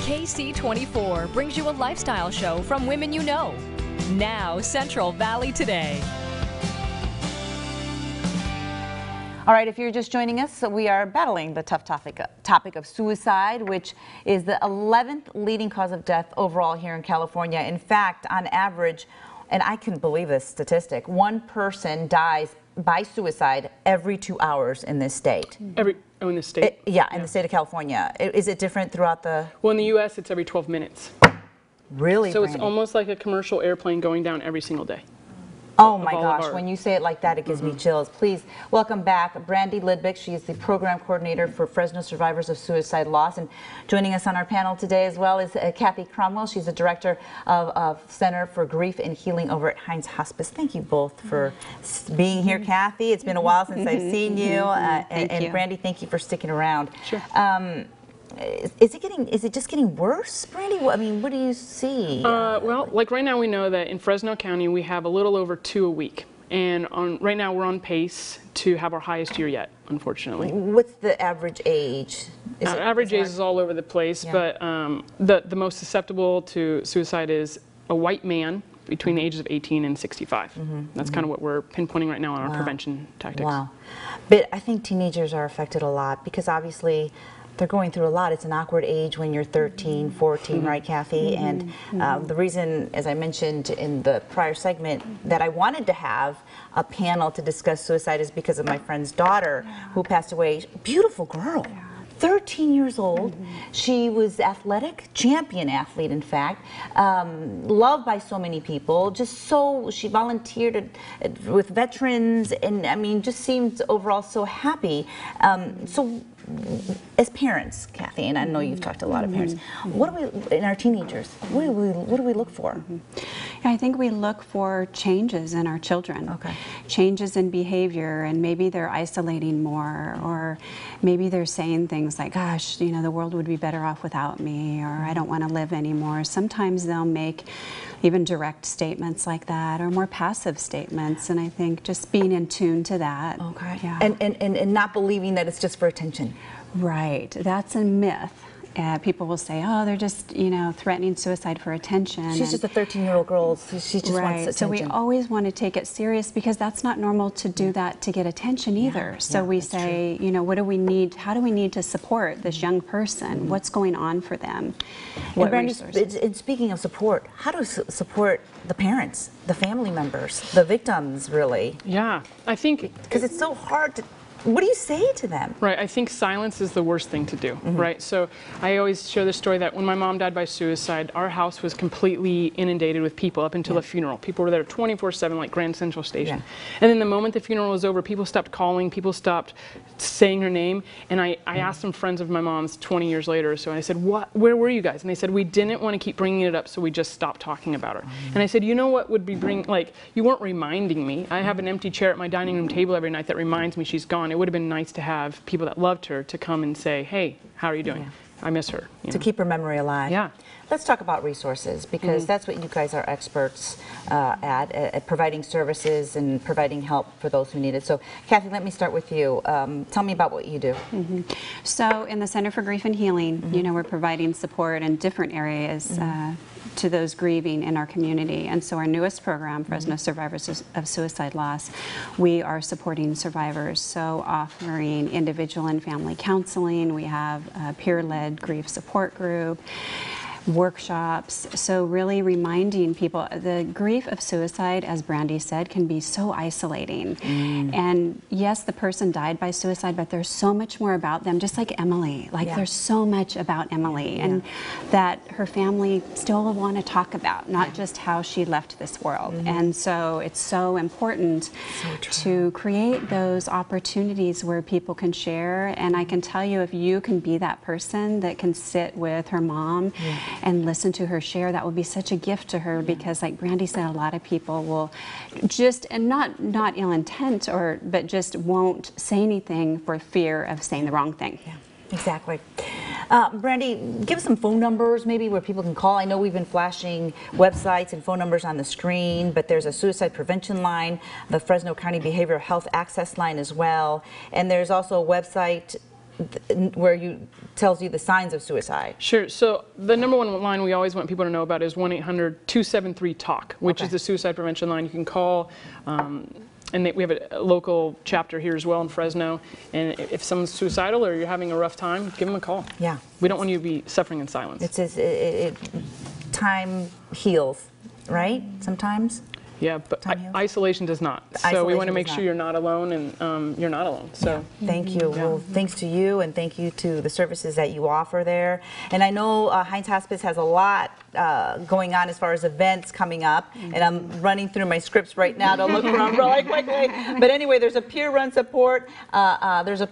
KC24 brings you a lifestyle show from women you know. Now, Central Valley Today. All right, if you're just joining us, we are battling the tough topic of suicide, which is the 11th leading cause of death overall here in California. In fact, on average, and I can believe this statistic, one person dies by suicide every 2 hours in this state. In the state? In the state of California. Is it different throughout the... Well, in the U.S., it's every 12 minutes. Really, So Brandy? It's almost like a commercial airplane going down every single day. Oh my gosh, when you say it like that, it gives me chills. Please welcome back Brandy Lidbeck. She is the program coordinator for Fresno Survivors of Suicide Loss. And joining us on our panel today as well is Kathy Cromwell. She's the director of Center for Grief and Healing over at Hines Hospice. Thank you both for being here, Kathy. It's been a while since I've seen you. And Brandy, thank you for sticking around. Sure. Is it just getting worse, Brandy? I mean, what do you see? Well, like right now we know that in Fresno County we have a little over 2 a week. And right now we're on pace to have our highest year yet, unfortunately. What's the average age? Average age is all over the place, but the most susceptible to suicide is a white man between the ages of 18 and 65. That's kind of what we're pinpointing right now on our prevention tactics. Wow. But I think teenagers are affected a lot because obviously they're going through a lot. It's an awkward age when you're 13, 14, right, Kathy? And the reason, as I mentioned in the prior segment, that I wanted to have a panel to discuss suicide is because of my friend's daughter who passed away. Beautiful girl. 13 years old. She was athletic, champion athlete, in fact, loved by so many people. She volunteered with veterans, and I mean, just seemed overall so happy. So, as parents, Kathy, and I know you've talked to a lot of parents, what do we, in our teenagers, what do we look for? I think we look for changes in our children. Changes in behavior, and maybe they're isolating more, or maybe they're saying things like, gosh, you know, the world would be better off without me, or I don't want to live anymore. Sometimes they'll make even direct statements like that, or more passive statements, and I think just being in tune to that. And not believing that it's just for attention. Right, that's a myth. People will say, oh, they're just, you know, threatening suicide for attention. She's just a 13-year-old girl. She just wants attention. So we always want to take it serious because that's not normal to do that to get attention either. So we say, you know, what do we need? How do we need to support this young person? What's going on for them? What resources? And speaking of support, how do we support the parents, the family members, the victims, really? Yeah, I think because it's so hard to. What do you say to them? Right, I think silence is the worst thing to do, right? So I always share the story that when my mom died by suicide, our house was completely inundated with people up until the funeral. People were there 24/7 like Grand Central Station. And then the moment the funeral was over, people stopped calling, people stopped saying her name, and I asked some friends of my mom's 20 years later or so, and I said, where were you guys? And they said, we didn't want to keep bringing it up, so we just stopped talking about her. And I said, you know what would be you weren't reminding me. I have an empty chair at my dining room table every night that reminds me she's gone. It would have been nice to have people that loved her to come and say, hey, how are you doing? I miss her. To keep her memory alive. Yeah. Let's talk about resources, because that's what you guys are experts at providing services and providing help for those who need it. So, Kathy, let me start with you. Tell me about what you do. So, in the Center for Grief and Healing, you know, we're providing support in different areas to those grieving in our community. And so our newest program, Fresno Survivors of Suicide Loss, we are supporting survivors. So offering individual and family counseling, we have a peer-led grief support group, workshops. So really reminding people, the grief of suicide, as Brandy said, can be so isolating. And yes, the person died by suicide, but there's so much more about them, just like Emily. Like there's so much about Emily and that her family still will want to talk about, not just how she left this world. And so it's so important to create those opportunities where people can share. And I can tell you, if you can be that person that can sit with her mom and listen to her share, that would be such a gift to her, because like Brandy said, a lot of people will just, and not ill intent, but just won't say anything for fear of saying the wrong thing. Exactly. Brandy, give us some phone numbers maybe where people can call. I know we've been flashing websites and phone numbers on the screen, but there's a suicide prevention line, the Fresno County Behavioral Health Access Line as well, and there's also a website where you tells you the signs of suicide? Sure. So the number one line we always want people to know about is 1-800-273-TALK, which is the suicide prevention line. You can call. And we have a local chapter here as well in Fresno. And if someone's suicidal or you're having a rough time, give them a call. Yeah. We don't want you to be suffering in silence. Time heals, right? Sometimes. Yeah, but Time heals? isolation does not. So we want to Isolation make does sure not. you're not alone, and you're not alone. So Thank you. Well, thanks to you, and thank you to the services that you offer there. And I know Heinz Hospice has a lot going on as far as events coming up, and I'm running through my scripts right now to look around really quickly. But anyway, there's a peer-run support. There's a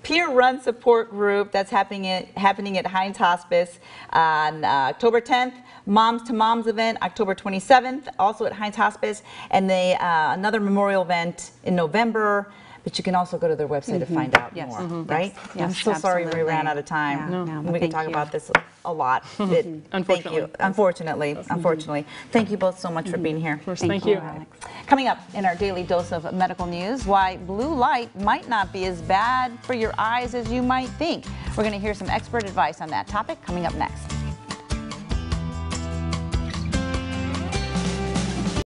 peer-run support group that's happening at Heinz Hospice on October 10th. Moms to Moms event, October 27th, also at Heinz Hospice, and another memorial event in November. But you can also go to their website to find out Yes. more, Mhm. right? Yes, I'm so sorry we absolutely. ran out of time. Yeah, no, We could thank talk you. about this a lot. Thank Unfortunately. you. Unfortunately. Thank you both so much for being here. of course, Thank thank you, you. Alex. Coming up in our daily dose of medical news, why blue light might not be as bad for your eyes as you might think. We're going to hear some expert advice on that topic coming up next.